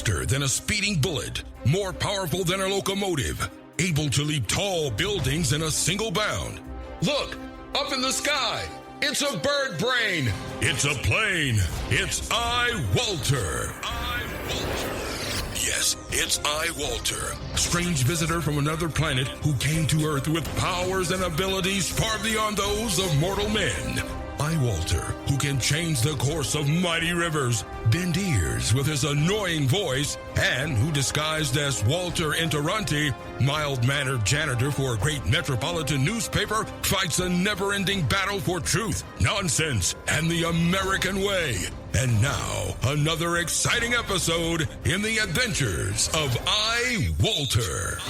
Faster than a speeding bullet, more powerful than a locomotive, able to leap tall buildings in a single bound. Look, up in the sky, it's a bird brain. It's a plane. It's iWalter. Yes, it's iWalter, strange visitor from another planet who came to Earth with powers and abilities far beyond those of mortal men. iWalter, who can change the course of mighty rivers, bend ears with his annoying voice, and who disguised as Walter Interranti, mild-mannered janitor for a great metropolitan newspaper, fights a never-ending battle for truth, nonsense, and the American way. And now, another exciting episode in the adventures of iWalter.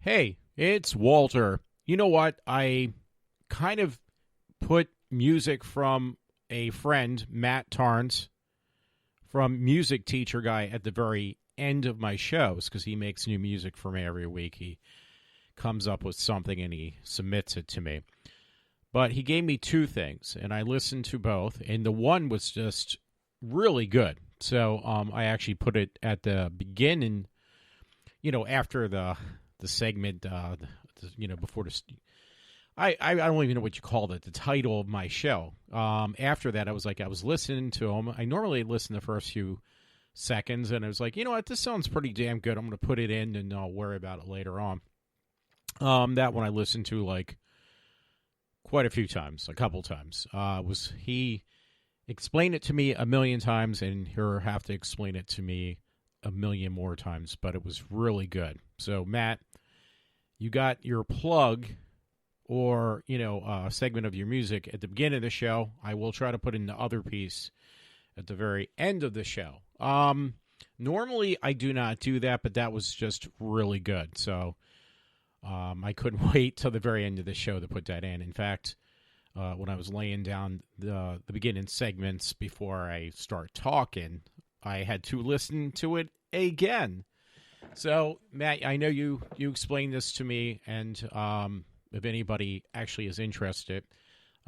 Hey, it's Walter. You know what? I kind of put music from a friend, Matt Tarns, from Music Teacher Guy at the very end of my shows because he makes new music for me every week. He comes up with something and he submits it to me. But he gave me two things, and I listened to both, and the one was just really good. So I actually put it at the beginning, after the segment, before the, I don't even know what you called it, the title of my show. After that, I was listening to them. I normally listen the first few seconds, and I was like, you know what, this sounds pretty damn good. I'm going to put it in, and I'll worry about it later on. That one I listened to like quite a few times, a couple times. He explained it to me a million times, and he'll have to explain it to me a million more times, but it was really good. So, Matt, you got your plug or, a segment of your music at the beginning of the show. I will try to put in the other piece at the very end of the show. Normally, I do not do that, but that was just really good. So, I couldn't wait till the very end of the show to put that in. In fact, when I was laying down the beginning segments before I start talking, I had to listen to it again. So, Matt, I know you explained this to me, and if anybody actually is interested,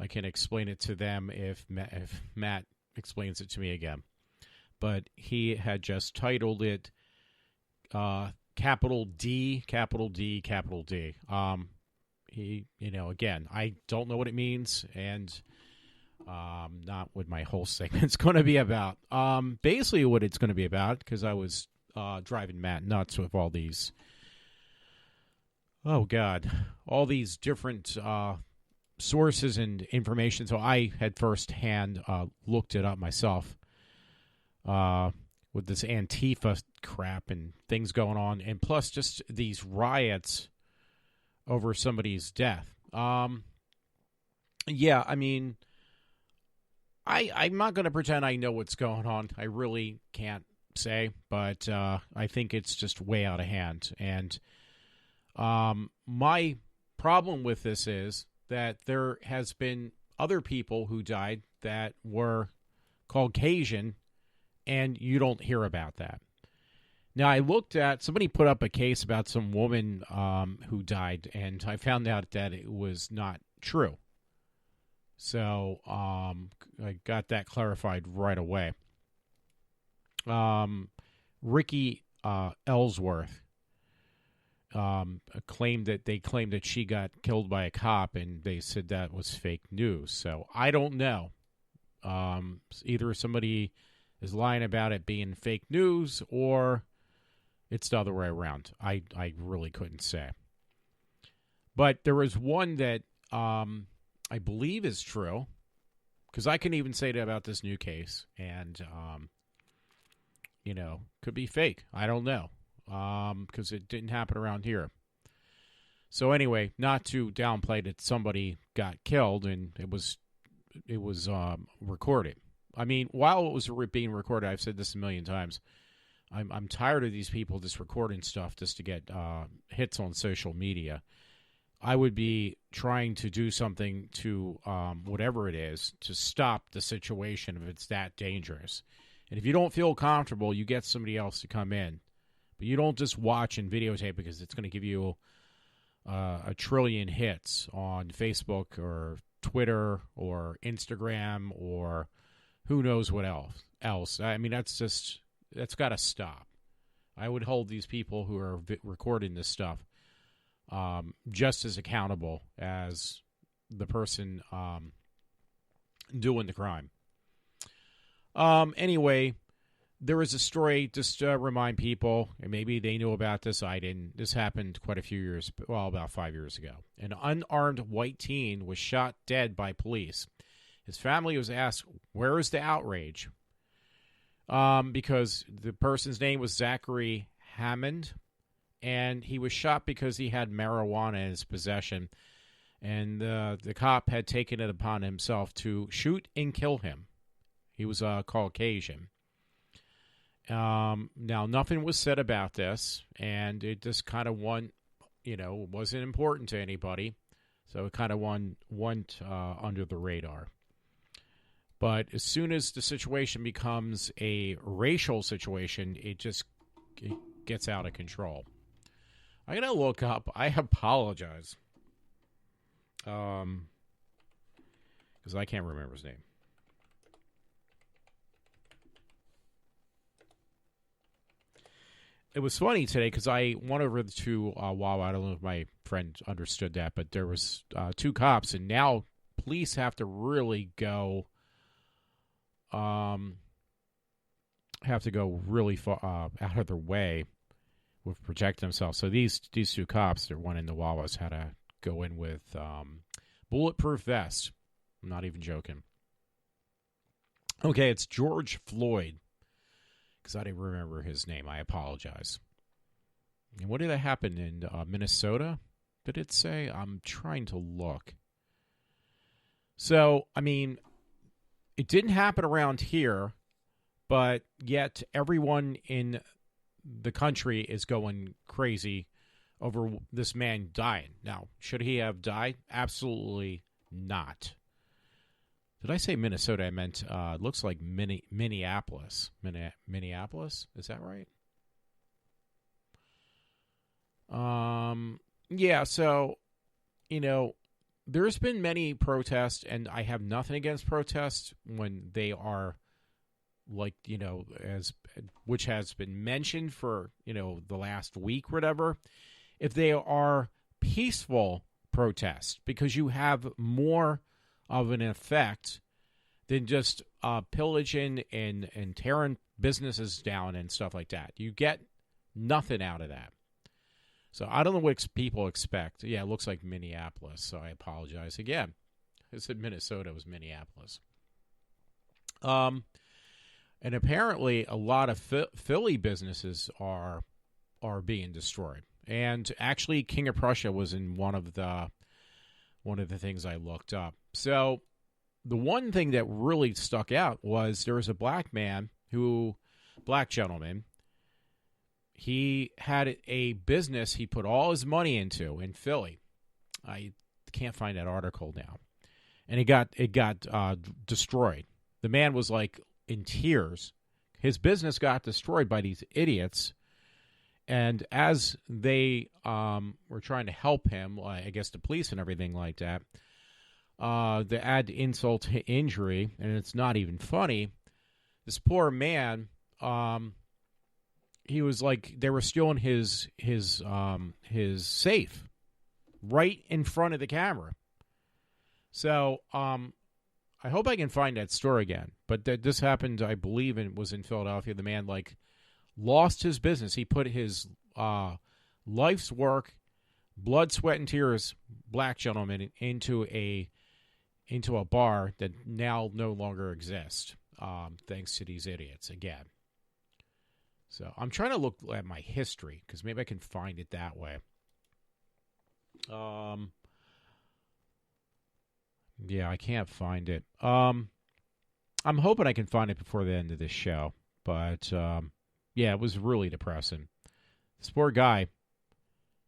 I can explain it to them if Matt explains it to me again. But he had just titled it capital D, capital D, capital D. Again, I don't know what it means, and not what my whole segment's going to be about. Basically what it's going to be about, because I was driving Matt nuts with all these, all these different sources and information. So I had firsthand looked it up myself with this Antifa crap and things going on, and plus just these riots over somebody's death. I'm not going to pretend I know what's going on. I really can't say, but I think it's just way out of hand. And my problem with this is that there has been other people who died that were Caucasian, and you don't hear about that. Now, I looked at, somebody put up a case about some woman who died, and I found out that it was not true. So I got that clarified right away. Ricky Ellsworth claimed that she got killed by a cop, and they said that was fake news. So I don't know. Either somebody is lying about it being fake news, or it's the other way around. I really couldn't say. But there was one that I believe is true, because I can even say that about this new case, and could be fake. I don't know, because it didn't happen around here. So anyway, not to downplay that somebody got killed and it was recorded. I mean, while it was being recorded, I've said this a million times, I'm tired of these people just recording stuff just to get hits on social media. I would be trying to do something to whatever it is to stop the situation if it's that dangerous. And if you don't feel comfortable, you get somebody else to come in. But you don't just watch and videotape, because it's going to give you a trillion hits on Facebook or Twitter or Instagram or who knows what else. I mean, that's got to stop. I would hold these people who are recording this stuff just as accountable as the person doing the crime. Anyway, there was a story, just to remind people, and maybe they knew about this, I didn't. This happened quite a few years, about 5 years ago. An unarmed white teen was shot dead by police. His family was asked, where is the outrage? Because the person's name was Zachary Hammond, and he was shot because he had marijuana in his possession, and the cop had taken it upon himself to shoot and kill him. He was Caucasian. Now, nothing was said about this, and it just kind of wasn't important to anybody, so it kind of went under the radar. But as soon as the situation becomes a racial situation, it gets out of control. I'm going to look up. I apologize. Because I can't remember his name. It was funny today because I went over to Wawa. I don't know if my friend understood that, but there was two cops, and now police have to really go really far out of their way with protect themselves. So these two cops, they're one in the Wawas, had to go in with bulletproof vests. I'm not even joking. Okay, it's George Floyd. Because I didn't remember his name. I apologize. And what did that happen in Minnesota? Did it say? I'm trying to look. So, I mean, it didn't happen around here, but yet everyone in the country is going crazy over this man dying. Now, should he have died? Absolutely not. Did I say Minnesota? I meant, it looks like Minneapolis. Minneapolis? Is that right? Yeah, so, there's been many protests, and I have nothing against protests when they are, which has been mentioned for, the last week or whatever. If they are peaceful protests, because you have more of an effect than just pillaging and tearing businesses down and stuff like that. You get nothing out of that. So I don't know what people expect. Yeah, it looks like Minneapolis, so I apologize again. I said Minnesota, it was Minneapolis. And apparently a lot of Philly businesses are being destroyed. And actually King of Prussia was in one of the things I looked up. So the one thing that really stuck out was there was a black gentleman. He had a business he put all his money into in Philly. I can't find that article now. And it got destroyed. The man was like in tears. His business got destroyed by these idiots. And as they were trying to help him, I guess the police and everything like that, they add insult to injury, and it's not even funny. This poor man, he was like they were stealing his safe right in front of the camera. So I hope I can find that store again. But this happened, I believe, and was in Philadelphia. The man like lost his business. He put his life's work, blood, sweat, and tears, black gentleman, into a bar that now no longer exists, thanks to these idiots again. So I'm trying to look at my history because maybe I can find it that way. Yeah, I can't find it. I'm hoping I can find it before the end of this show, but yeah, it was really depressing. This poor guy,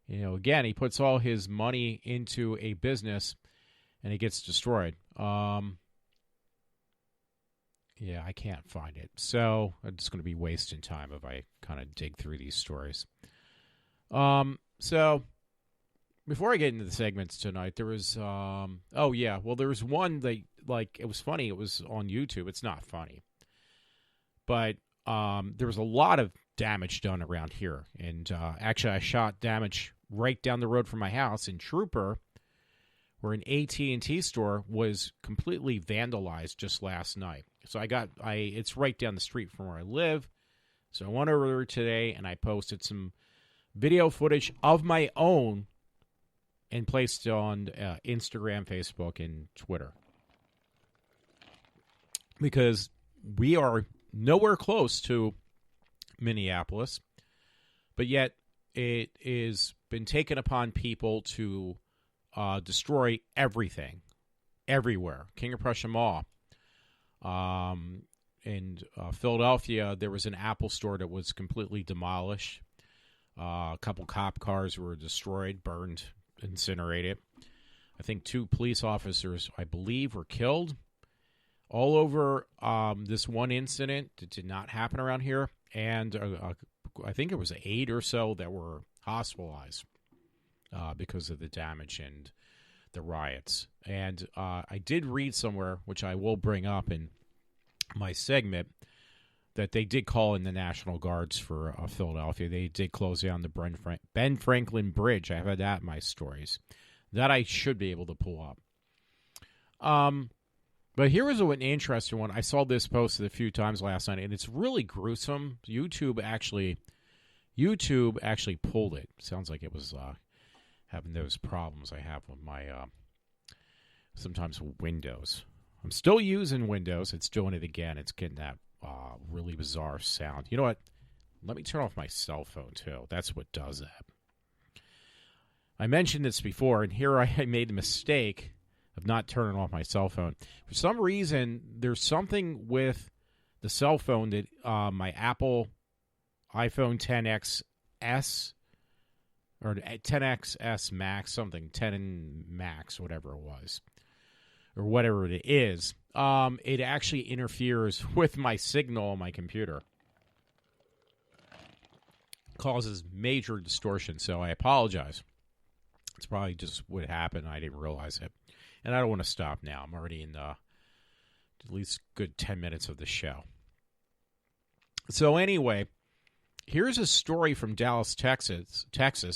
again, he puts all his money into a business and it gets destroyed. Yeah, I can't find it. So I'm just going to be wasting time if I kind of dig through these stories. So before I get into the segments tonight, there was, there was one that, it was funny. It was on YouTube. It's not funny. But there was a lot of damage done around here. And actually, I shot damage right down the road from my house in Trooper, where an AT&T store was completely vandalized just last night. So it's right down the street from where I live. So I went over there today and I posted some video footage of my own and placed it on Instagram, Facebook, and Twitter. Because we are nowhere close to Minneapolis, but yet it is been taken upon people to destroy everything, everywhere. King of Prussia Mall. In Philadelphia, there was an Apple store that was completely demolished. A couple cop cars were destroyed, burned, incinerated. I think 2 police officers, I believe, were killed. All over this one incident that did not happen around here. And I think it was 8 or so that were hospitalized because of the damage and the riots. And I did read somewhere, which I will bring up in my segment, that they did call in the National Guards for Philadelphia. They did close down the Ben Franklin Bridge. I have that in my stories. That I should be able to pull up. But here was an interesting one. I saw this posted a few times last night, and it's really gruesome. YouTube actually pulled it. Sounds like it was having those problems I have with my sometimes Windows. I'm still using Windows. It's doing it again. It's getting that really bizarre sound. You know what? Let me turn off my cell phone, too. That's what does that. I mentioned this before, and here I made the mistake of not turning off my cell phone. For some reason, there's something with the cell phone that my Apple iPhone XS or 10XS Max, something, 10 Max, whatever it was, or whatever it is, it actually interferes with my signal on my computer. Causes major distortion, so I apologize. It's probably just what happened. I didn't realize it. And I don't want to stop now. I'm already in at least good 10 minutes of the show. So anyway, here's a story from Dallas, Texas.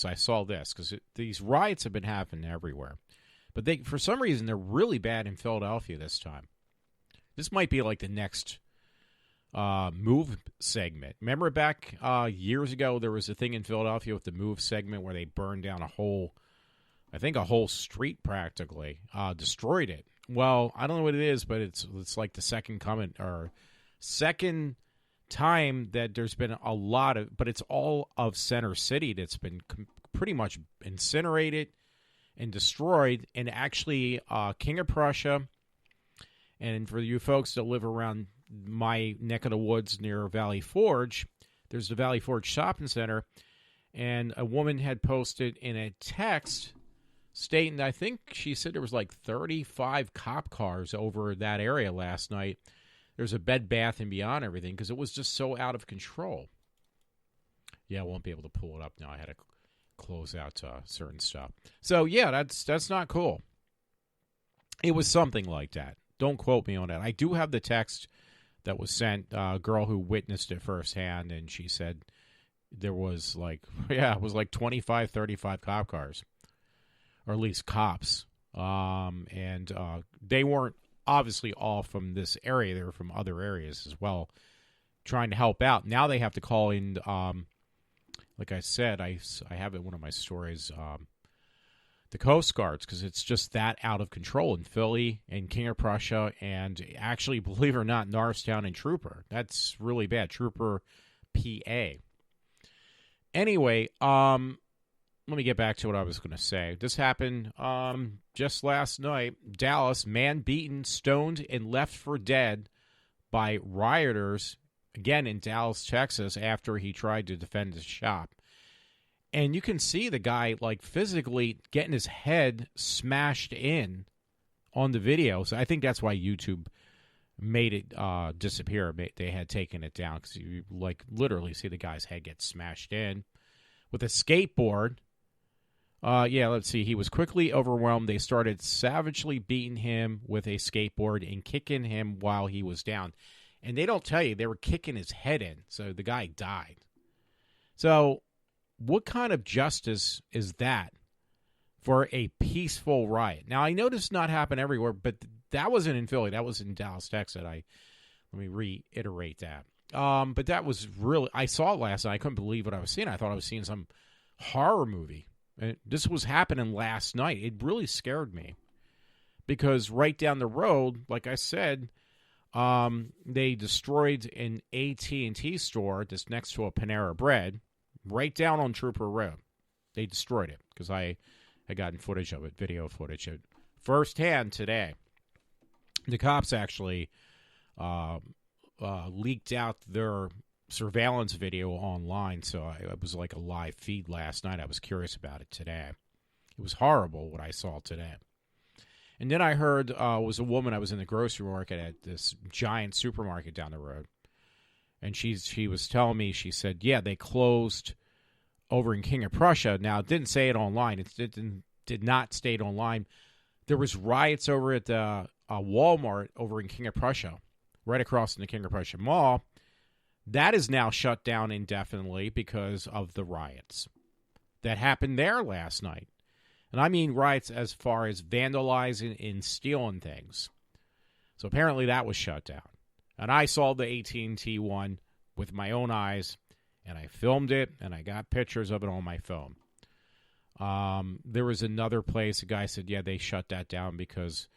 I saw this because these riots have been happening everywhere. But for some reason, they're really bad in Philadelphia this time. This might be like the next move segment. Remember back years ago, there was a thing in Philadelphia with the move segment where they burned down a whole street practically, destroyed it. Well, I don't know what it is, but it's like the second time that there's been a lot of, but it's all of Center City that's been pretty much incinerated and destroyed. And actually, King of Prussia, and for you folks that live around my neck of the woods near Valley Forge, there's the Valley Forge Shopping Center, and a woman had posted in a text stating, I think she said there was like 35 cop cars over that area last night. There's a Bed Bath & Beyond everything because it was just so out of control. Yeah, I won't be able to pull it up now. I had to close out certain stuff. So yeah, that's not cool. It was something like that. Don't quote me on that. I do have the text that was sent, a girl who witnessed it firsthand, and she said there was like, it was like 25, 35 cop cars, or at least cops. And they weren't obviously all from this area. They were from other areas as well, trying to help out. Now they have to call in, like I said, I have it in one of my stories, the Coast Guards, because it's just that out of control in Philly and King of Prussia, and actually, believe it or not, Norristown and Trooper. That's really bad. Trooper, PA. Anyway, let me get back to what I was going to say. This happened just last night. Dallas, man beaten, stoned, and left for dead by rioters, again in Dallas, Texas, after he tried to defend his shop. And you can see the guy, like, physically getting his head smashed in on the video. So I think that's why YouTube made it disappear. They had taken it down because you, like, literally see the guy's head get smashed in with a skateboard. Let's see. He was quickly overwhelmed. They started savagely beating him with a skateboard and kicking him while he was down. And they don't tell you, they were kicking his head in. So the guy died. So what kind of justice is that for a peaceful riot? Now, I know this not happen everywhere, but that wasn't in Philly. That was in Dallas, Texas. Let me reiterate that. But that was really, I saw it last night. I couldn't believe what I was seeing. I thought I was seeing some horror movie. And this was happening last night. It really scared me because right down the road, like I said, they destroyed an AT&T store that's next to a Panera Bread. Right down on Trooper Road. They destroyed it because I gotten footage of it, video footage of it, firsthand today. The cops actually leaked out their surveillance video online, so it was like a live feed last night. I was curious about it today. It was horrible what I saw today. And then I heard was a woman. I was in the grocery market at this giant supermarket down the road. And she was telling me, she said, yeah, they closed over in King of Prussia. Now, it didn't say it online. It did not state online. There was riots over at the Walmart over in King of Prussia, right across from the King of Prussia Mall. That is now shut down indefinitely because of the riots that happened there last night. And I mean riots as far as vandalizing and stealing things. So apparently that was shut down. And I saw the AT&T one with my own eyes, and I filmed it, and I got pictures of it on my phone. There was another place, a guy said, yeah, they shut that down because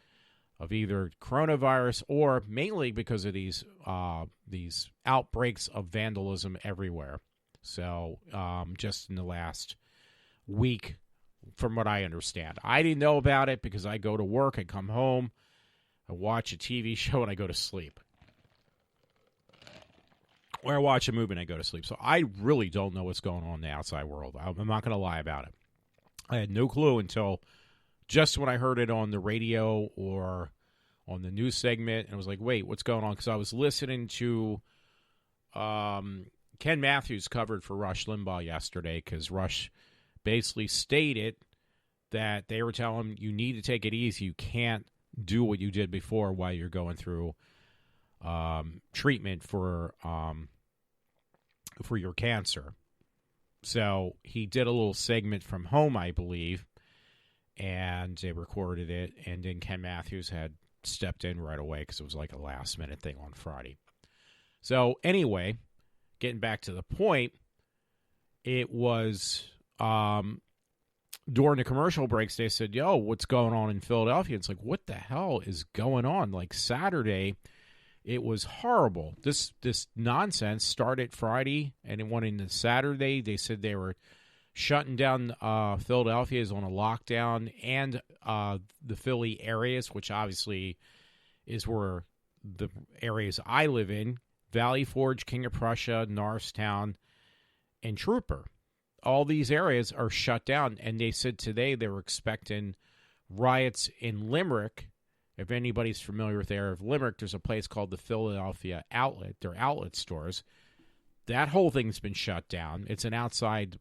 of either coronavirus or mainly because of these outbreaks of vandalism everywhere. So just in the last week, from what I understand. I didn't know about it because I go to work, I come home, I watch a TV show, and I go to sleep. Or I watch a movie and I go to sleep. So I really don't know what's going on in the outside world. I'm not going to lie about it. I had no clue until just when I heard it on the radio or on the news segment. And I was like, wait, what's going on? Because I was listening to Ken Matthews covered for Rush Limbaugh yesterday because Rush basically stated that they were telling him, you need to take it easy. You can't do what you did before while you're going through treatment for your cancer. So he did a little segment from home, I believe, and they recorded it. And then Ken Matthews had stepped in right away because it was like a last-minute thing on Friday. So anyway, getting back to the point, it was during the commercial breaks, they said, yo, what's going on in Philadelphia? It's like, what the hell is going on? Like Saturday, it was horrible. This nonsense started Friday and it went into Saturday. They said they were shutting down Philadelphia is on a lockdown and the Philly areas, which obviously is where the areas I live in, Valley Forge, King of Prussia, Norristown, and Trooper. All these areas are shut down, and they said today they were expecting riots in Limerick. If anybody's familiar with the area of Limerick, there's a place called the Philadelphia Outlet. They're outlet stores. That whole thing's been shut down. It's an outside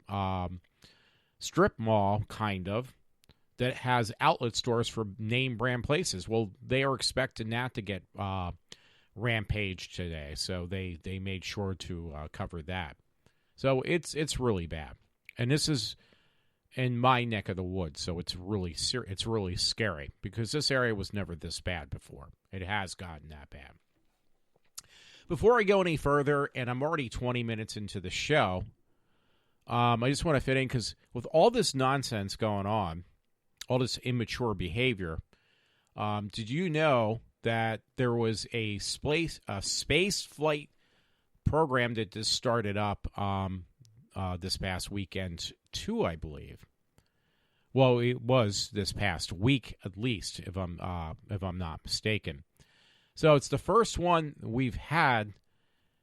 strip mall, kind of, that has outlet stores for name brand places. Well, they are expecting that to get rampaged today, so they made sure to cover that. So it's really bad. And this is in my neck of the woods, so it's really scary because this area was never this bad before. It has gotten that bad. Before I go any further, and I'm already 20 minutes into the show, I just want to fit in because with all this nonsense going on, all this immature behavior, did you know that there was a space flight program that just started up this past weekend too, I believe. Well, it was this past week at least, if I'm not mistaken. So it's the first one we've had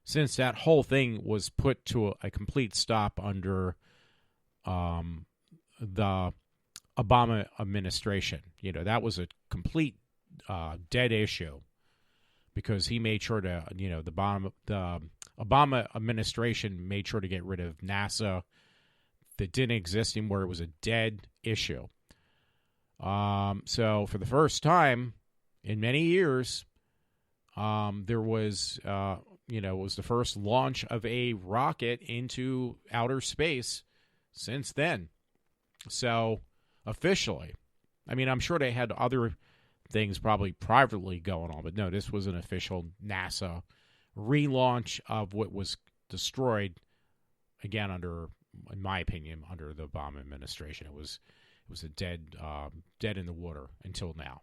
since that whole thing was put to a complete stop under the Obama administration. You know, that was a complete dead issue because he made sure to, you know, the Obama administration made sure to get rid of NASA that didn't exist anymore. It was a dead issue. So for the first time in many years, there was, it was the first launch of a rocket into outer space since then. So officially, I mean, I'm sure they had other things probably privately going on, but no, this was an official NASA relaunch of what was destroyed again under, in my opinion, under the Obama administration. It was a dead in the water until now.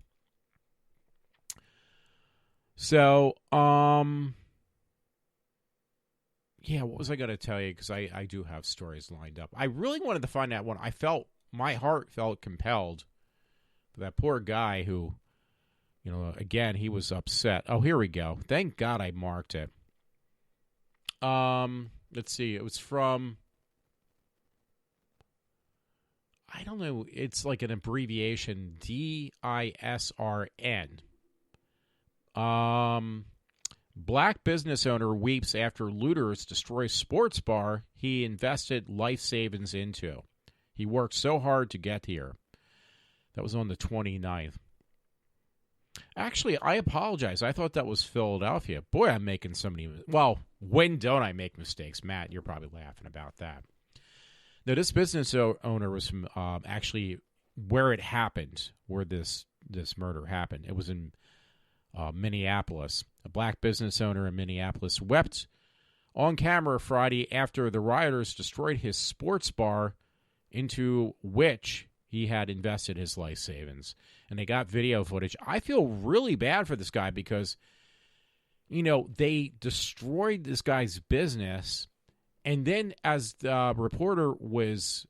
So, yeah, what was I going to tell you? Because I do have stories lined up. I really wanted to find out one. My heart felt compelled for that poor guy who, you know, again, he was upset. Oh, here we go. Thank God I marked it. Let's see. It was from, I don't know. It's like an abbreviation, DISRN. Black business owner weeps after looters destroy sports bar he invested life savings into. He worked so hard to get here. That was on the 29th. Actually, I apologize. I thought that was Philadelphia. Boy, I'm making so many... Well, when don't I make mistakes? Matt, you're probably laughing about that. Now, this business owner was from actually where it happened, where this murder happened. It was in Minneapolis. A black business owner in Minneapolis wept on camera Friday after the rioters destroyed his sports bar into which he had invested his life savings. And they got video footage. I feel really bad for this guy because, you know, they destroyed this guy's business. And then as the reporter was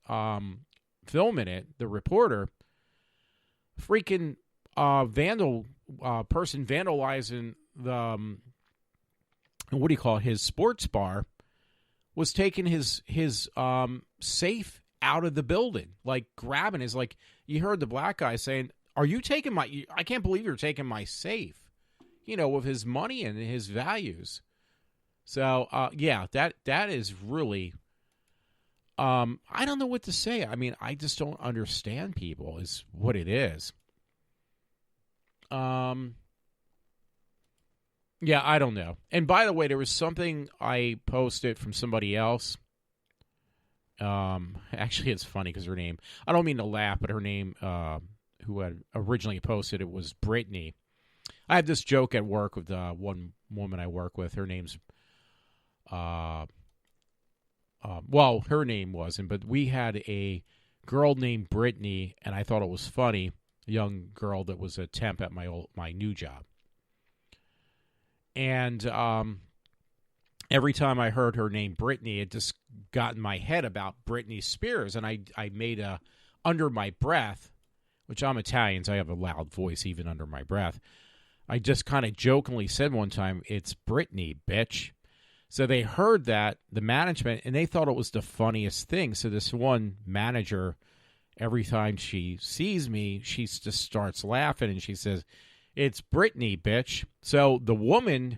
filming it, the reporter, freaking person vandalizing the, what do you call it, his sports bar, was taking his safe out of the building, like grabbing his, like, you heard the black guy saying, "Are you taking my, I can't believe you're taking my safe," you know, with his money and his values. So, yeah, that is really, I don't know what to say. I mean, I just don't understand people is what it is. Yeah, I don't know. And by the way, there was something I posted from somebody else. Actually, it's funny because her name, I don't mean to laugh, but her name, who had originally posted it, was Brittany. I have this joke at work with one woman I work with. Her name's, well, her name wasn't, but we had a girl named Brittany, and I thought it was funny, a young girl that was a temp at my new job. And every time I heard her name Brittany, it just got in my head about Britney Spears. And I made a, under my breath, which I'm Italian, so I have a loud voice even under my breath. I just kind of jokingly said one time, "It's Britney, bitch." So they heard that, the management, and they thought it was the funniest thing. So this one manager, every time she sees me, she just starts laughing, and she says, "It's Brittany, bitch." So the woman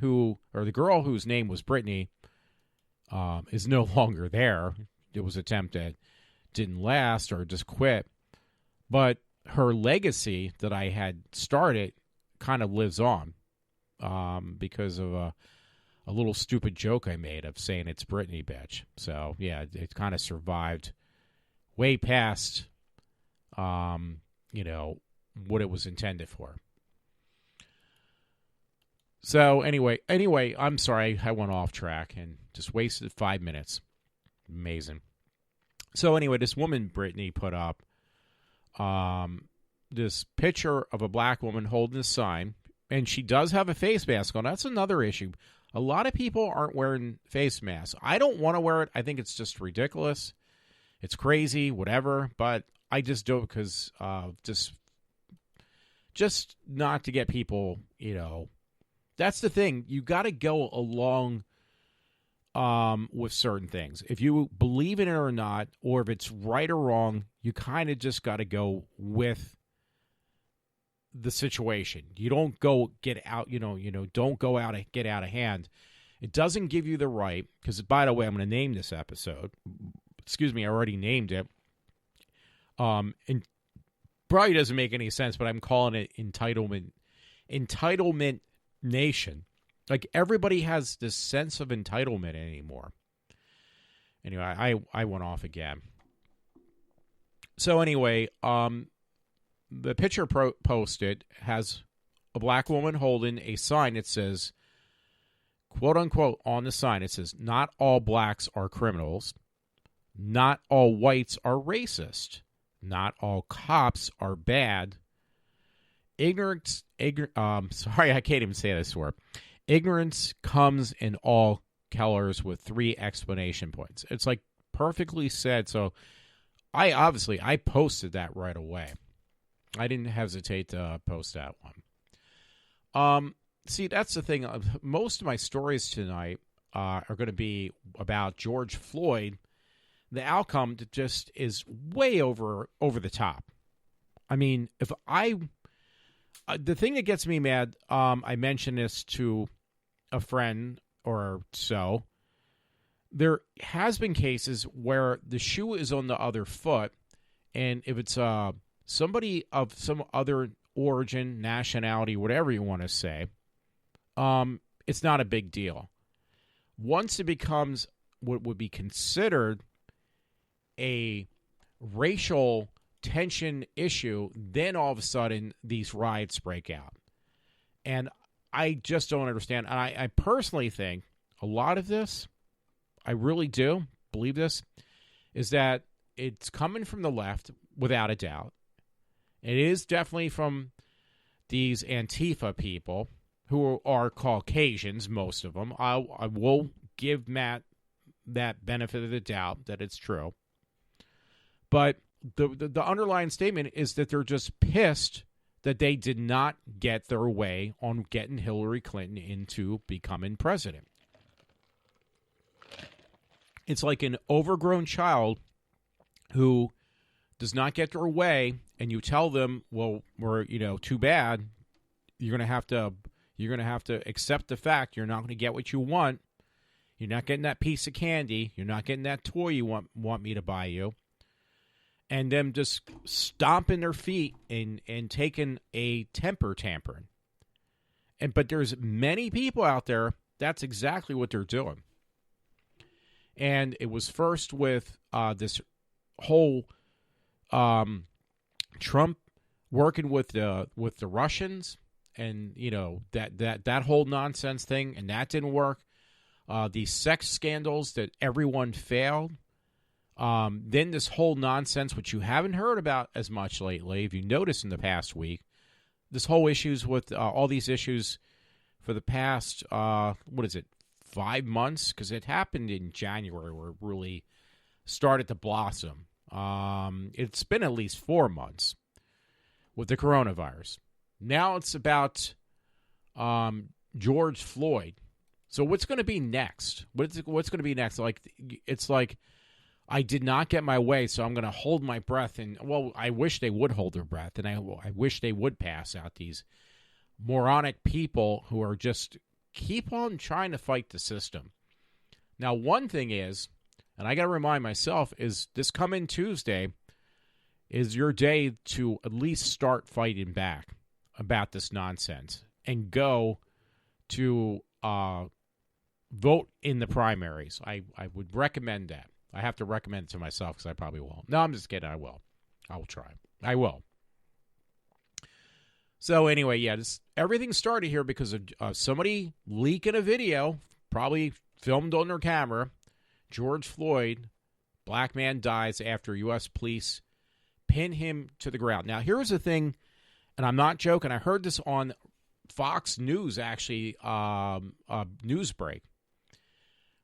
or the girl whose name was Brittany, is no longer there. It was an attempt that didn't last or just quit. But her legacy that I had started kind of lives on because of a little stupid joke I made of saying it's Britney, bitch. So, yeah, it kind of survived way past, what it was intended for. So, anyway, I'm sorry I went off track and just wasted 5 minutes. Amazing. So, anyway, this woman, Britney, put up this picture of a black woman holding a sign, and she does have a face mask on. That's another issue. A lot of people aren't wearing face masks. I don't want to wear it. I think it's just ridiculous. It's crazy, whatever, but I just do it because just not to get people, That's the thing. You got to go along with certain things. If you believe in it or not, or if it's right or wrong, you kind of just got to go with the situation. You don't go get out, don't go out and get out of hand. It doesn't give you the right, because, by the way, I'm going to name this episode. Excuse me, I already named it. And probably doesn't make any sense, but I'm calling it Entitlement Nation. Like, everybody has this sense of entitlement anymore. Anyway, I went off again. So anyway, the picture posted has a black woman holding a sign that says, quote unquote, on the sign, it says, "Not all blacks are criminals. Not all whites are racist. Not all cops are bad. Sorry, I can't even say this word. Ignorance comes in all colors with 3 exclamation points." It's like perfectly said. So I posted that right away. I didn't hesitate to post that one. See, that's the thing. Most of my stories tonight are going to be about George Floyd. The outcome just is way over the top. I mean, the thing that gets me mad, I mentioned this to a friend or so. There has been cases where the shoe is on the other foot, and if it's somebody of some other origin, nationality, whatever you want to say, it's not a big deal. Once it becomes what would be considered a racial tension issue, then all of a sudden these riots break out. And I just don't understand. And I personally think a lot of this, I really do believe this, is that it's coming from the left without a doubt. It is definitely from these Antifa people who are Caucasians, most of them. I will give Matt that benefit of the doubt that it's true. But the underlying statement is that they're just pissed that they did not get their way on getting Hillary Clinton into becoming president. It's like an overgrown child who does not get their way, and you tell them, well, we're, too bad. You're gonna have to accept the fact you're not going to get what you want. You're not getting that piece of candy. You're not getting that toy you want me to buy you. And them just stomping their feet and taking a temper tampering. But there's many people out there, that's exactly what they're doing. And it was first with this whole Trump working with the Russians, and that whole nonsense thing, and that didn't work. These sex scandals that everyone failed. Then this whole nonsense, which you haven't heard about as much lately, if you notice in the past week, this whole issues with all these issues for the past, 5 months? Because it happened in January where it really started to blossom. It's been at least 4 months with the coronavirus. Now it's about George Floyd. So what's going to be next? What's going to be next? It's like, I did not get my way, so I'm going to hold my breath. And, well, I wish they would hold their breath, and I wish they would pass out these moronic people who are just keep on trying to fight the system. Now, one thing is, and I got to remind myself, is this coming Tuesday is your day to at least start fighting back about this nonsense and go to vote in the primaries. I would recommend that. I have to recommend it to myself because I probably won't. No, I'm just kidding. I will. I will try. I will. So anyway, yeah, everything started here because of somebody leaking a video, probably filmed on their camera. George Floyd, black man, dies after U.S. police pin him to the ground. Now, here's the thing, and I'm not joking. I heard this on Fox News, actually, a news break,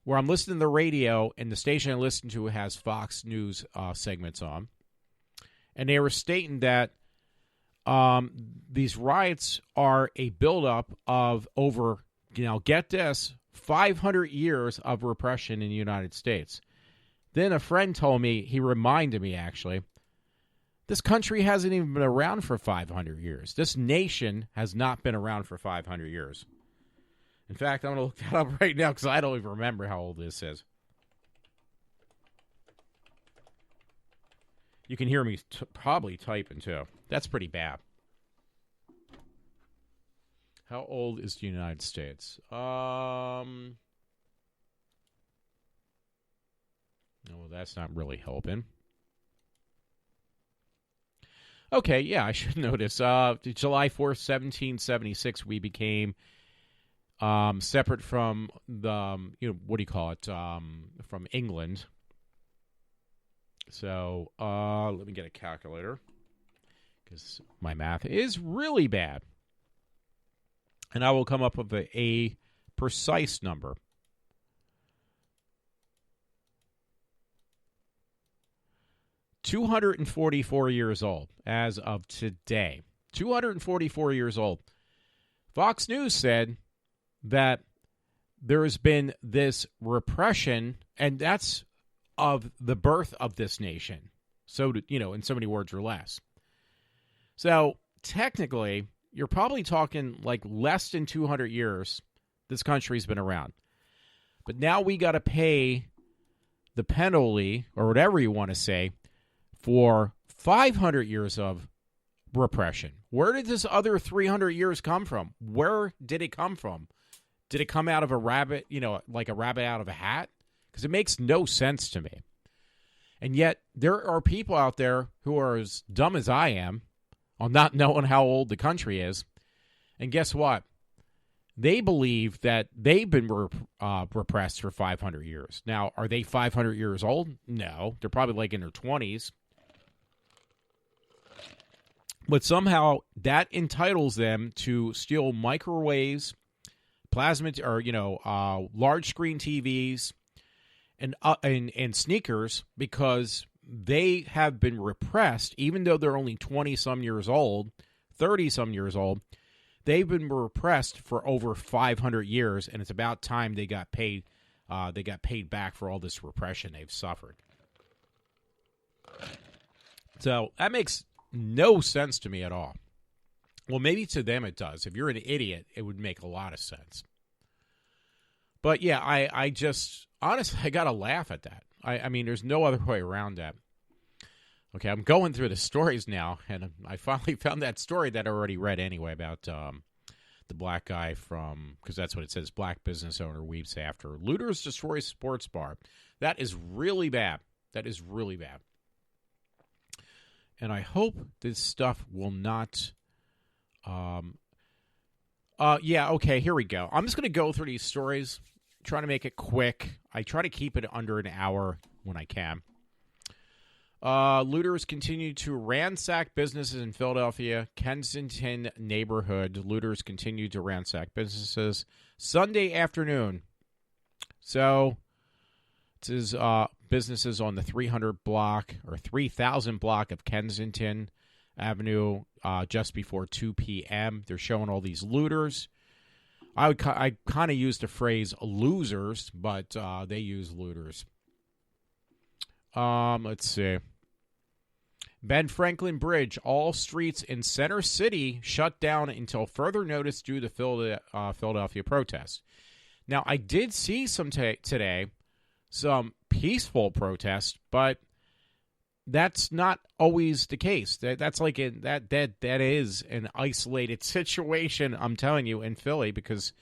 where I'm listening to the radio, and the station I listen to has Fox News segments on. And they were stating that these riots are a buildup of over, get this, 500 years of repression in the United States. Then a friend told me, he reminded me actually, this country hasn't even been around for 500 years. This nation has not been around for 500 years. In fact, I'm going to look that up right now because I don't even remember how old this is. You can hear me probably typing too. That's pretty bad. How old is the United States? No, that's not really helping. Okay, yeah, I should know this. July 4th, 1776, we became separate from the, what do you call it, from England. So let me get a calculator because my math is really bad. And I will come up with a precise number. $244 years old as of today. 244 years old. Fox News said that there has been this repression, and that's of the birth of this nation. So, in so many words or less. So, technically, you're probably talking like less than 200 years this country's been around. But now we got to pay the penalty, or whatever you want to say, for 500 years of repression. Where did this other 300 years come from? Where did it come from? Did it come out of a rabbit, like a rabbit out of a hat? Because it makes no sense to me. And yet, there are people out there who are as dumb as I am on not knowing how old the country is. And guess what? They believe that they've been repressed for 500 years. Now, are they 500 years old? No. They're probably like in their 20s. But somehow that entitles them to steal microwaves, plasma, or large screen TVs, and sneakers because they have been repressed, even though they're only 20-some years old, 30-some years old. They've been repressed for over 500 years, and it's about time they got paid. They got paid back for all this repression they've suffered. So that makes no sense to me at all. Well, maybe to them it does. If you're an idiot, it would make a lot of sense. But yeah, I just, honestly, I got to laugh at that. I mean, there's no other way around that. Okay, I'm going through the stories now, and I finally found that story that I already read anyway about the black guy from, because that's what it says, black business owner weeps after. Looters destroy sports bar. That is really bad. That is really bad. And I hope this stuff will not... yeah, okay, here we go. I'm just going to go through these stories, trying to make it quick. I try to keep it under an hour when I can. Looters continue to ransack businesses in Philadelphia, Kensington neighborhood. Looters continue to ransack businesses Sunday afternoon. So, this is businesses on the 300 block or 3000 block of Kensington Avenue just before 2 p.m. They're showing all these looters. I kind of use the phrase losers, but they use looters. Let's see. Ben Franklin Bridge, all streets in Center City shut down until further notice due to Philadelphia protests. Now, I did see some today, some peaceful protests, but that's not always the case. That's like that is an isolated situation, I'm telling you, in Philly, because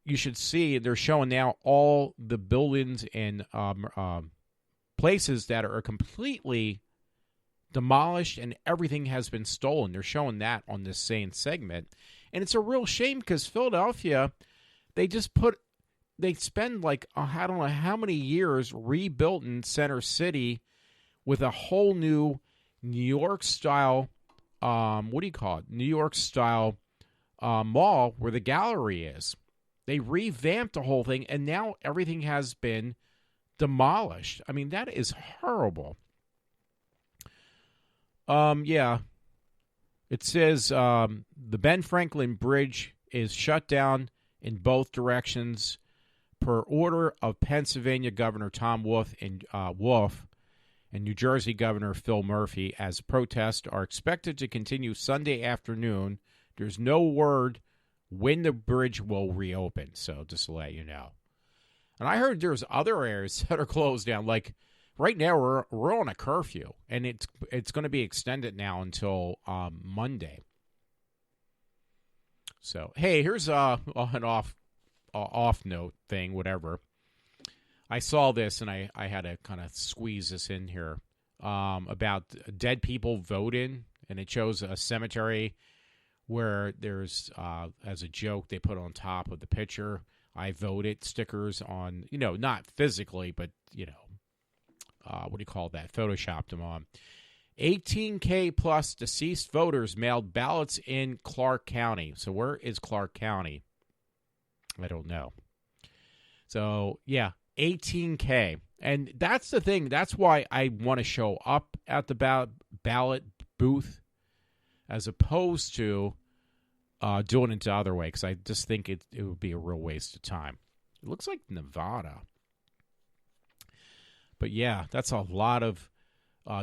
you should see they're showing now all the buildings and places that are completely demolished and everything has been stolen. They're showing that on this same segment. And it's a real shame because Philadelphia, they spend like, I don't know how many years rebuilding Center City with a whole new New York style, New York style mall where the gallery is. They revamped the whole thing and now everything has been demolished. I mean, that is horrible. Yeah. It says the Ben Franklin Bridge is shut down in both directions per order of Pennsylvania Governor Tom Wolf and New Jersey Governor Phil Murphy, as protests are expected to continue Sunday afternoon. There's no word when the bridge will reopen, so just to let you know. And I heard there's other areas that are closed down. Like right now, we're on a curfew, and it's going to be extended now until Monday. So hey, here's an off note thing, whatever. I saw this, and I had to kind of squeeze this in here about dead people voting, and it shows a cemetery where there's, as a joke, they put on top of the picture, I voted stickers on, not physically, but, what do you call that? Photoshopped them on. 18K plus deceased voters mailed ballots in Clark County. So where is Clark County? I don't know. So, yeah, 18K. And that's the thing. That's why I want to show up at the ballot booth as opposed to doing it the other way, because I just think it would be a real waste of time. It looks like Nevada. But, yeah, that's a lot of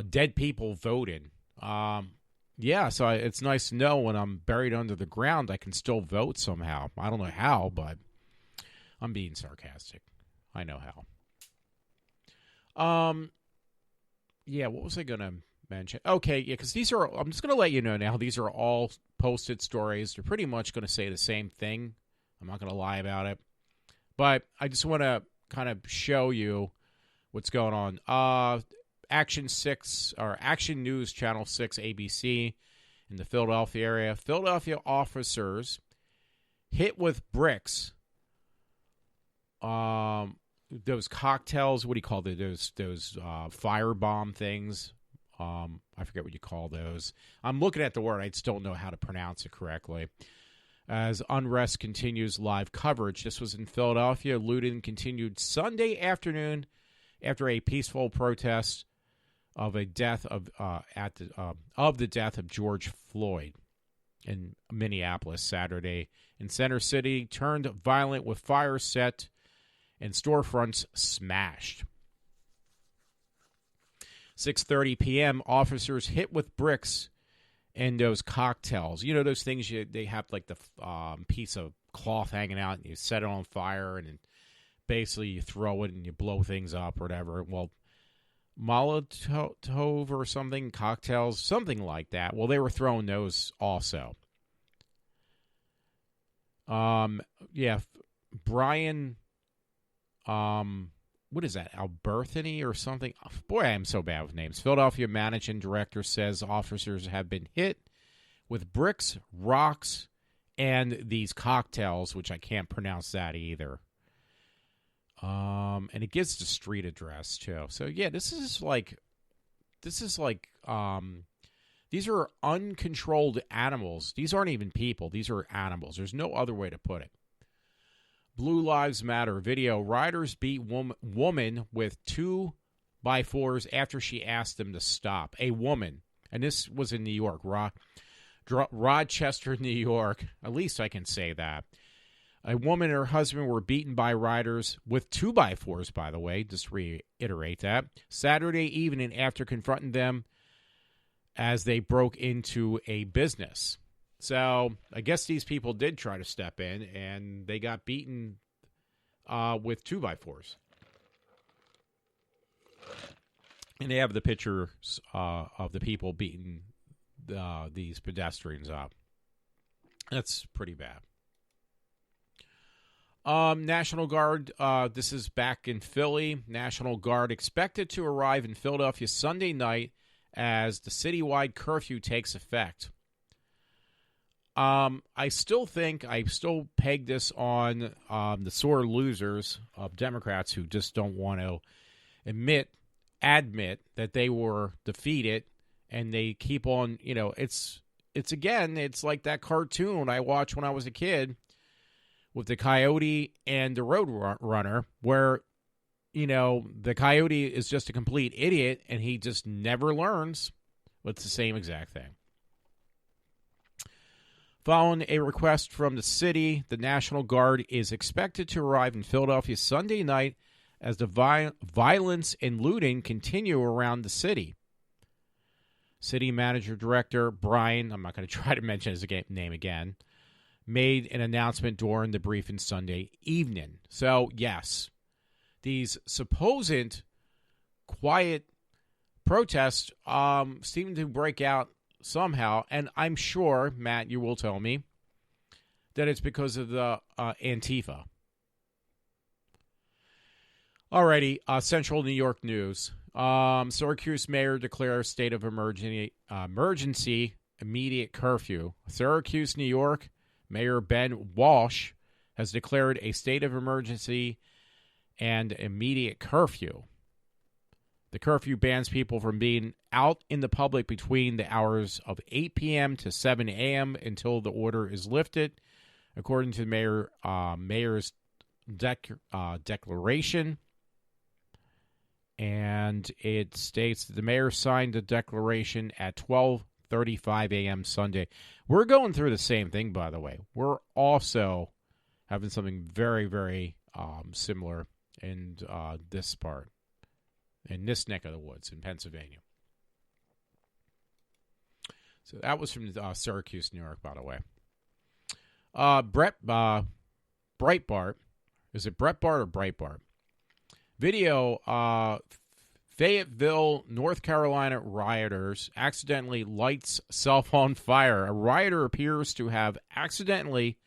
dead people voting. Yeah, so it's nice to know when I'm buried under the ground, I can still vote somehow. I don't know how, but I'm being sarcastic. I know how. Yeah, what was I going to mention? Okay, yeah, because I'm just going to let you know now, these are all posted stories. They're pretty much going to say the same thing. I'm not going to lie about it. But I just want to kind of show you what's going on. Action News Channel 6 ABC in the Philadelphia area. Philadelphia officers hit with bricks. Those cocktails, what do you call those firebomb things? I forget what you call those. I'm looking at the word. I just don't know how to pronounce it correctly. As unrest continues, live coverage. This was in Philadelphia. Looting continued Sunday afternoon after a peaceful protest of the death of George Floyd in Minneapolis Saturday. In Center City, turned violent with fires set and storefronts smashed. 6:30 p.m., officers hit with bricks and those cocktails. You know those things they have like the piece of cloth hanging out and you set it on fire and then basically you throw it and you blow things up or whatever. Well, Molotov or something, cocktails, something like that. Well, they were throwing those also. Yeah, Brian, what is that, Alberthany or something? Boy, I am so bad with names. Philadelphia managing director says officers have been hit with bricks, rocks, and these cocktails, which I can't pronounce that either. And it gives the street address too. So yeah, these are uncontrolled animals. These aren't even people. These are animals. There's no other way to put it. Blue Lives Matter video. Riders beat woman with 2x4s after she asked them to stop. A woman. And this was in New York. Rochester, New York. At least I can say that. A woman and her husband were beaten by riders with 2x4s, by the way. Just reiterate that. Saturday evening after confronting them as they broke into a business. So I guess these people did try to step in, and they got beaten with 2x4s. And they have the pictures of the people beating these pedestrians up. That's pretty bad. National Guard, this is back in Philly. National Guard expected to arrive in Philadelphia Sunday night as the citywide curfew takes effect. I still peg this on the sore losers of Democrats who just don't want to admit that they were defeated, and they keep on, it's like that cartoon I watched when I was a kid with the coyote and the road runner, where, the coyote is just a complete idiot and he just never learns. It's the same exact thing. Following a request from the city, the National Guard is expected to arrive in Philadelphia Sunday night as the violence and looting continue around the city. City Manager Director Brian, I'm not going to try to mention his name again, made an announcement during the briefing Sunday evening. So, yes, these supposed quiet protests seem to break out somehow, and I'm sure, Matt, you will tell me that it's because of the Antifa. Alrighty, Central New York news. Syracuse mayor declares state of emergency, immediate curfew. Syracuse, New York, Mayor Ben Walsh has declared a state of emergency and immediate curfew. The curfew bans people from being out in the public between the hours of 8 p.m. to 7 a.m. until the order is lifted, according to the mayor's declaration. And it states that the mayor signed the declaration at 12:35 a.m. Sunday. We're going through the same thing, by the way. We're also having something very, very similar in this part, in this neck of the woods in Pennsylvania. So that was from Syracuse, New York, by the way. Breitbart. Is it Breitbart or Breitbart? Video, Fayetteville, North Carolina rioters accidentally lights self on fire. A rioter appears to have accidentally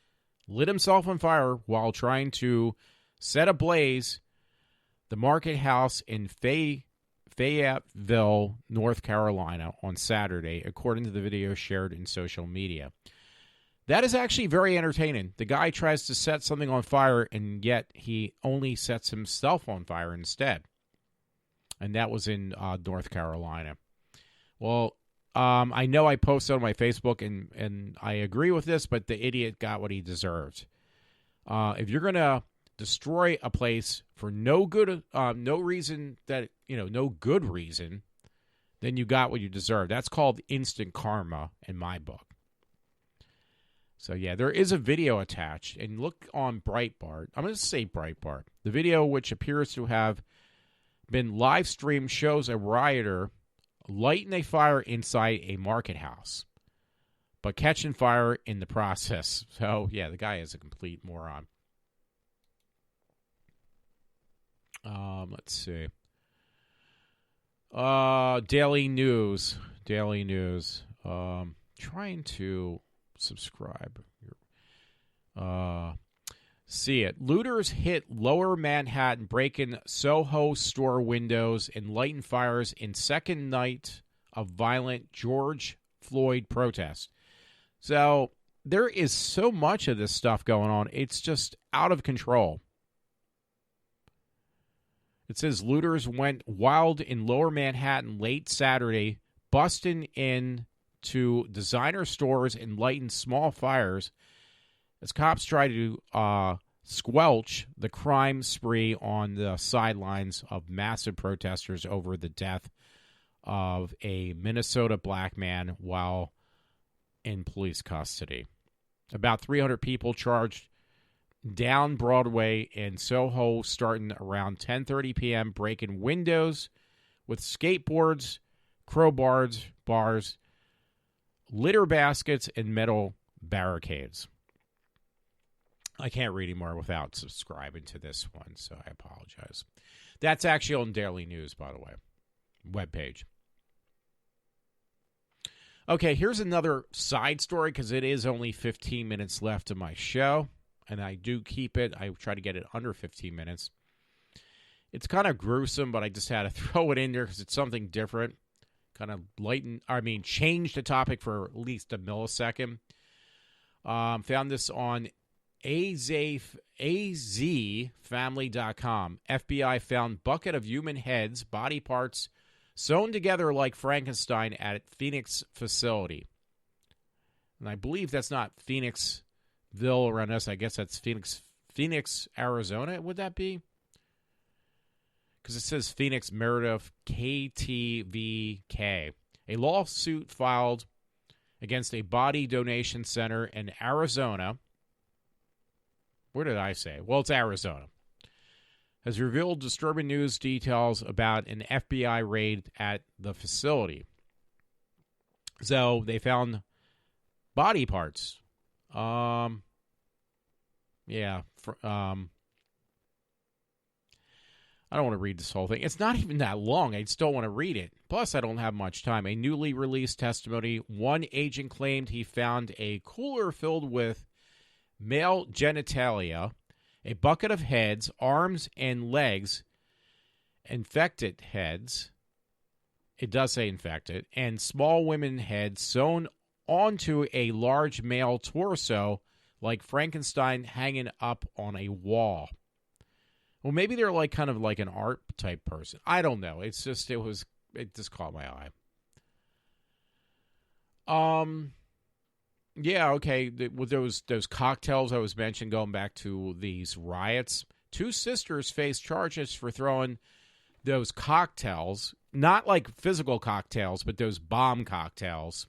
lit himself on fire while trying to set ablaze the Market House in Fayetteville, North Carolina on Saturday, according to the video shared in social media. That is actually very entertaining. The guy tries to set something on fire, and yet he only sets himself on fire instead. And that was in North Carolina. Well, I know I posted on my Facebook, and I agree with this, but the idiot got what he deserved. If you're going to destroy a place for no good reason, then you got what you deserve. That's called instant karma in my book. So, yeah, there is a video attached. And look on Breitbart. I'm going to say Breitbart. The video, which appears to have been live streamed, shows a rioter lighting a fire inside a market house, but catching fire in the process. So, yeah, the guy is a complete moron. Let's see. Daily News. Trying to subscribe. See it. Looters hit Lower Manhattan, breaking Soho store windows and lighting fires in second night of violent George Floyd protest. So there is so much of this stuff going on. It's just out of control. It says looters went wild in Lower Manhattan late Saturday, busting in to designer stores and lighting small fires as cops try to squelch the crime spree on the sidelines of massive protesters over the death of a Minnesota black man while in police custody. About 300 people charged down Broadway in Soho starting around 10:30 p.m., breaking windows with skateboards, crowbars, bars, litter baskets, and metal barricades. I can't read anymore without subscribing to this one, so I apologize. That's actually on Daily News, by the way, webpage. Okay, here's another side story because it is only 15 minutes left of my show, and I do keep it. I try to get it under 15 minutes. It's kind of gruesome, but I just had to throw it in there because it's something different. Kind of change the topic for at least a millisecond. Found this on azfamily.com. FBI found bucket of human heads, body parts sewn together like Frankenstein at Phoenix facility. And I believe that's not Phoenixville around us. I guess that's Phoenix, Arizona. Would that be? Because it says Phoenix Meredith KTVK. A lawsuit filed against a body donation center in Arizona. Where did I say? Well, it's Arizona. Has revealed disturbing news details about an FBI raid at the facility. So they found body parts. I don't want to read this whole thing. It's not even that long. I just don't want to read it. Plus, I don't have much time. A newly released testimony. One agent claimed he found a cooler filled with male genitalia, a bucket of heads, arms, and legs, infected heads. It does say infected, and small women heads sewn onto a large male torso like Frankenstein hanging up on a wall. Well, maybe they're like kind of like an art type person. I don't know. It just caught my eye. Yeah, okay. With those cocktails I was mentioning, going back to these riots, two sisters face charges for throwing those cocktails, not like physical cocktails, but those bomb cocktails.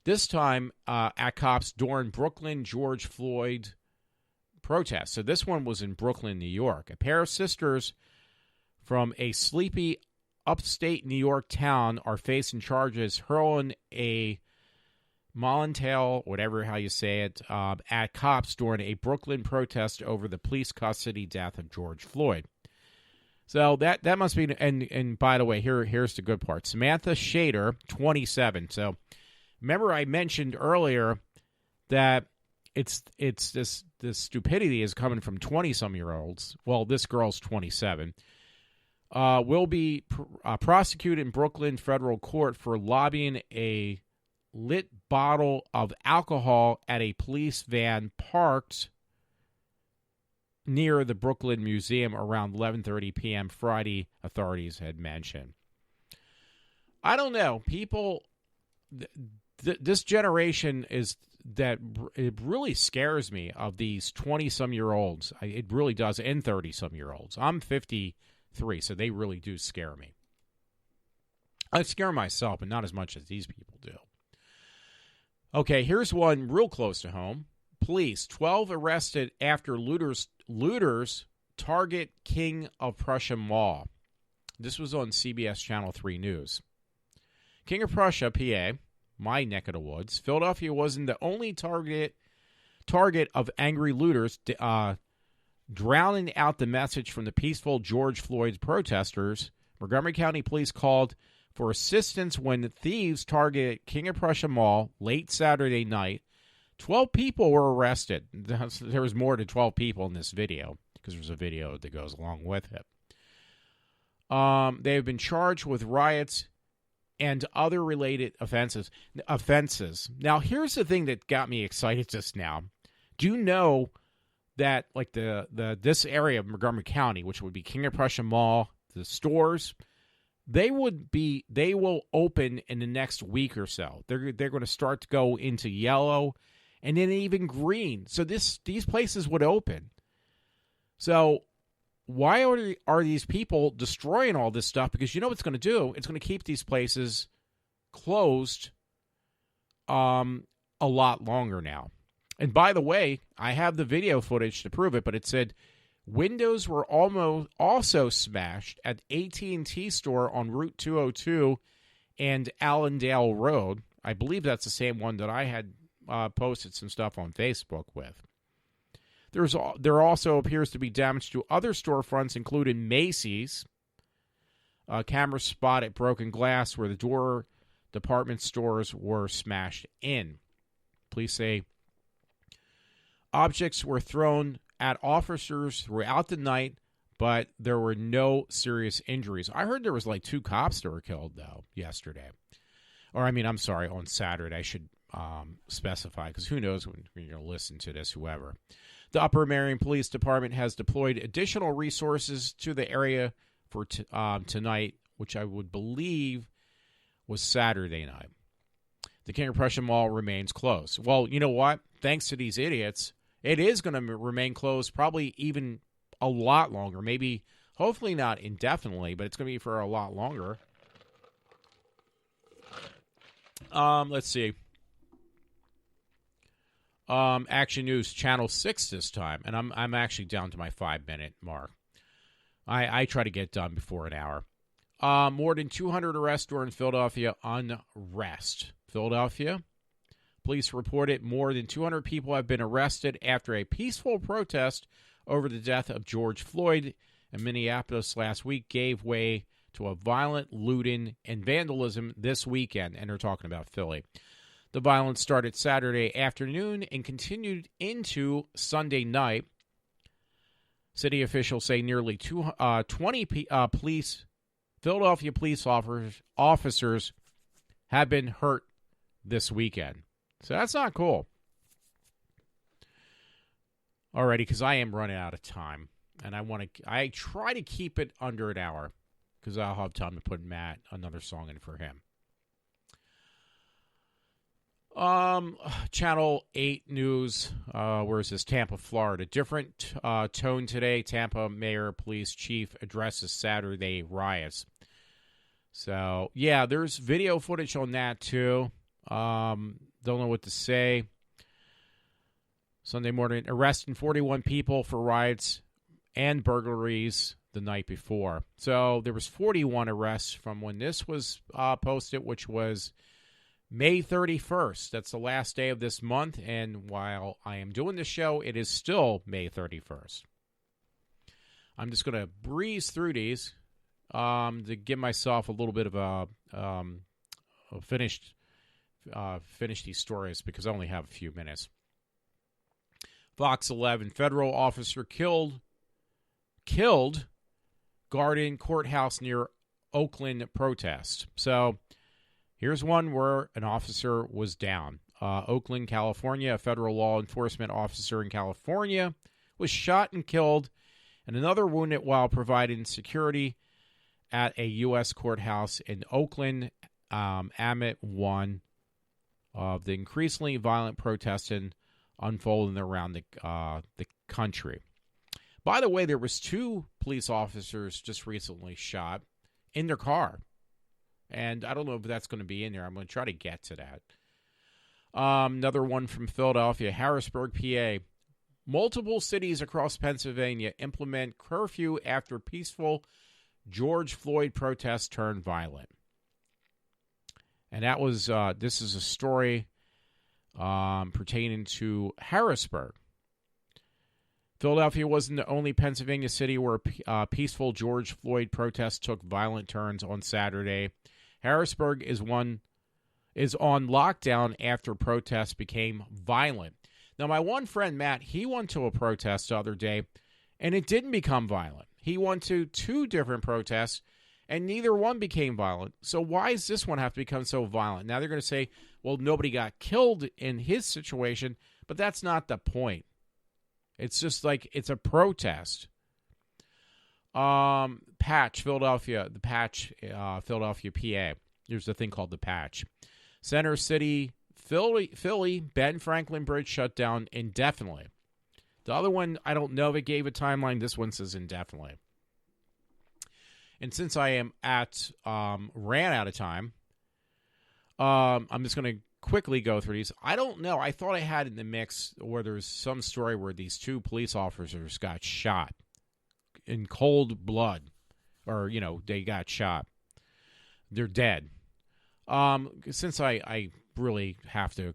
This time at cops during Brooklyn George Floyd protest. So this one was in Brooklyn, New York. A pair of sisters from a sleepy upstate New York town are facing charges hurling a Molotov, whatever how you say it, at cops during a Brooklyn protest over the police custody death of George Floyd. So that must be, and by the way, here's the good part. Samantha Shader, 27. So remember I mentioned earlier that it's this stupidity is coming from 20-some-year-olds. Well, this girl's 27. Will be prosecuted in Brooklyn federal court for lobbying a lit bottle of alcohol at a police van parked near the Brooklyn Museum around 11:30 p.m. Friday, authorities had mentioned. I don't know. People, this generation is that it really scares me of these 20-some-year-olds. It really does, and 30-some-year-olds. I'm 53, so they really do scare me. I scare myself, but not as much as these people do. Okay, here's one real close to home. Police, 12 arrested after looters target King of Prussia Mall. This was on CBS Channel 3 News. King of Prussia, PA, my neck of the woods. Philadelphia wasn't the only target of angry looters drowning out the message from the peaceful George Floyd protesters. Montgomery County Police called for assistance when thieves targeted King of Prussia Mall late Saturday night. 12 people were arrested. There was more than 12 people in this video because there's a video that goes along with it. They have been charged with riots and other related offenses. Now, here's the thing that got me excited just now. Do you know that like this area of Montgomery County, which would be King of Prussia Mall, the stores, they will open in the next week or so. They're going to start to go into yellow and then even green. So these places would open. So why are these people destroying all this stuff? Because you know what it's going to do? It's going to keep these places closed a lot longer now. And by the way, I have the video footage to prove it, but it said windows were also smashed at AT&T store on Route 202 and Allendale Road. I believe that's the same one that I had posted some stuff on Facebook with. There also appears to be damage to other storefronts, including Macy's. Cameras spotted broken glass where the door department stores were smashed in. Police say Objects were thrown at officers throughout the night, but there were no serious injuries. I heard there was like 2 cops that were killed, though, yesterday. Or, I'm sorry, on Saturday. I should specify, because who knows when you're going to listen to this, whoever. The Upper Marion Police Department has deployed additional resources to the area for tonight, which I would believe was Saturday night. The King of Prussia Mall remains closed. Well, you know what? Thanks to these idiots, it is going to remain closed probably even a lot longer. Maybe, hopefully not indefinitely, but it's going to be for a lot longer. Let's see. Action News Channel 6 this time, and I'm actually down to my 5-minute mark. I try to get done before an hour. More than 200 arrests during Philadelphia unrest. Philadelphia police reported more than 200 people have been arrested after a peaceful protest over the death of George Floyd in Minneapolis last week gave way to a violent looting and vandalism this weekend, and they're talking about Philly. The violence started Saturday afternoon and continued into Sunday night. City officials say nearly 20 Philadelphia police officers have been hurt this weekend. So that's not cool. Alrighty, because I am running out of time, and I try to keep it under an hour, because I'll have time to put Matt another song in for him. Channel 8 News, where is this? Tampa, Florida. Different tone today. Tampa Mayor Police Chief addresses Saturday riots. So, yeah, there's video footage on that, too. Don't know what to say. Sunday morning, arresting 41 people for riots and burglaries the night before. So there was 41 arrests from when this was posted, which was May 31st. That's the last day of this month, and while I am doing this show, it is still May 31st. I'm just going to breeze through these to give myself a little bit of a finish these stories, because I only have a few minutes. Fox 11, federal officer killed guarding courthouse near Oakland protest. So here's one where an officer was down. Oakland, California, a federal law enforcement officer in California was shot and killed, and another wounded while providing security at a U.S. courthouse in Oakland amid one of the increasingly violent protesting unfolding around the country. By the way, there was 2 police officers just recently shot in their car. And I don't know if that's going to be in there. I'm going to try to get to that. Another one from Philadelphia, Harrisburg, PA. Multiple cities across Pennsylvania implement curfew after peaceful George Floyd protests turned violent. And that was, this is a story pertaining to Harrisburg. Philadelphia wasn't the only Pennsylvania city where peaceful George Floyd protests took violent turns on Saturday. Harrisburg is on lockdown after protests became violent. Now, my one friend, Matt, he went to a protest the other day, and it didn't become violent. He went to 2 different protests, and neither one became violent. So why does this one have to become so violent? Now they're going to say, well, nobody got killed in his situation, but that's not the point. It's just like it's a protest. Patch, Philadelphia, the Patch, Philadelphia, PA. There's a thing called the Patch. Center City, Philly, Ben Franklin Bridge shut down indefinitely. The other one, I don't know if it gave a timeline. This one says indefinitely. And since I am ran out of time, I'm just going to quickly go through these. I don't know. I thought I had in the mix where there's some story where these 2 police officers got shot in cold blood. Or, they got shot. They're dead. Since I really have to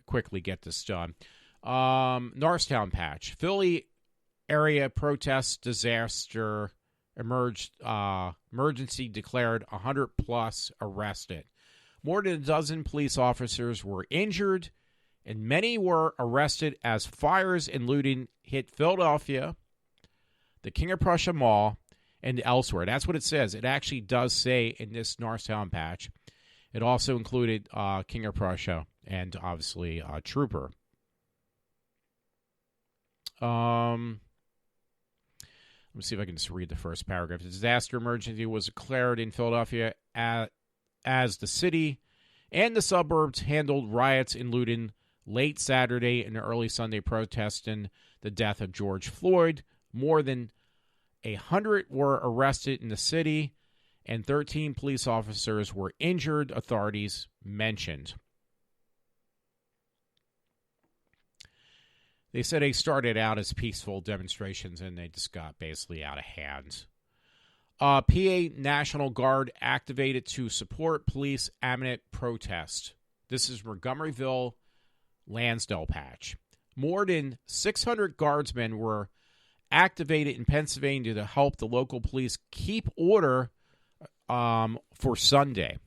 quickly get this done. Norristown Patch. Philly area protest disaster emerged. Emergency declared, 100 plus arrested. More than a dozen police officers were injured and many were arrested as fires and looting hit Philadelphia, the King of Prussia Mall, and elsewhere. That's what it says. It actually does say in this Norristown patch. It also included King of Prussia and obviously Trooper. Let me see if I can just read the first paragraph. The disaster emergency was declared in Philadelphia as the city and the suburbs handled riots and looting late Saturday and early Sunday protesting the death of George Floyd. More than 100 were arrested in the city, and 13 police officers were injured, authorities mentioned. They said they started out as peaceful demonstrations, and they just got basically out of hand. PA National Guard activated to support police imminent protest. This is Montgomeryville, Lansdale patch. More than 600 guardsmen were activated in Pennsylvania to help the local police keep order for Sunday.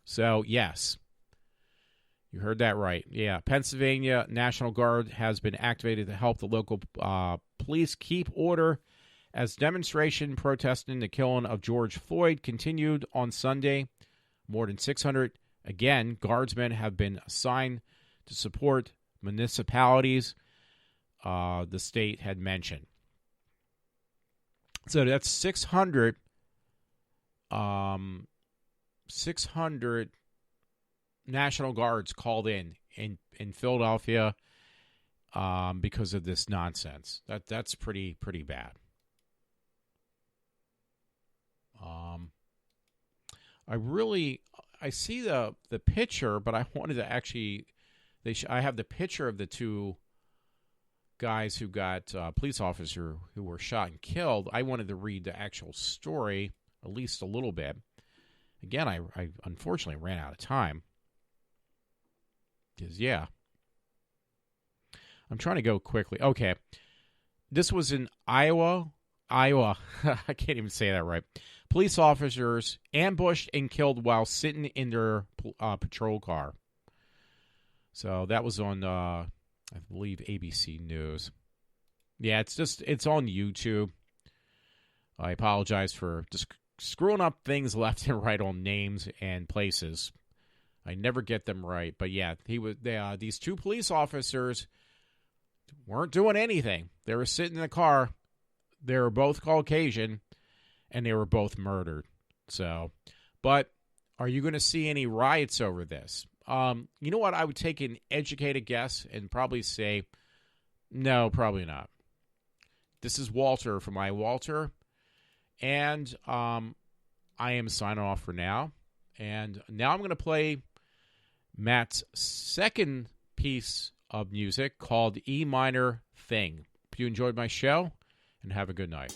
So, yes, you heard that right. Yeah, Pennsylvania National Guard has been activated to help the local police keep order as demonstration protesting the killing of George Floyd continued on Sunday. More than 600, again, guardsmen have been assigned to support municipalities the state had mentioned. So that's 600 National Guards called in Philadelphia because of this nonsense. That's pretty bad. I see the picture, but I wanted to actually I have the picture of the two guys who got police officer who were shot and killed. I wanted to read the actual story at least a little bit. Again, I unfortunately ran out of time. Because, yeah. I'm trying to go quickly. Okay. This was in Iowa. I can't even say that right. Police officers ambushed and killed while sitting in their patrol car. So that was on, I believe, ABC News. Yeah, it's on YouTube. I apologize for just screwing up things left and right on names and places. I never get them right. But yeah, these two police officers weren't doing anything. They were sitting in the car. They were both Caucasian, and they were both murdered. So, but are you going to see any riots over this? You know what? I would take an educated guess and probably say, no, probably not. This is Walter from iWalter, and I am signing off for now. And now I'm going to play Matt's second piece of music called E Minor Thing. If you enjoyed my show, and have a good night.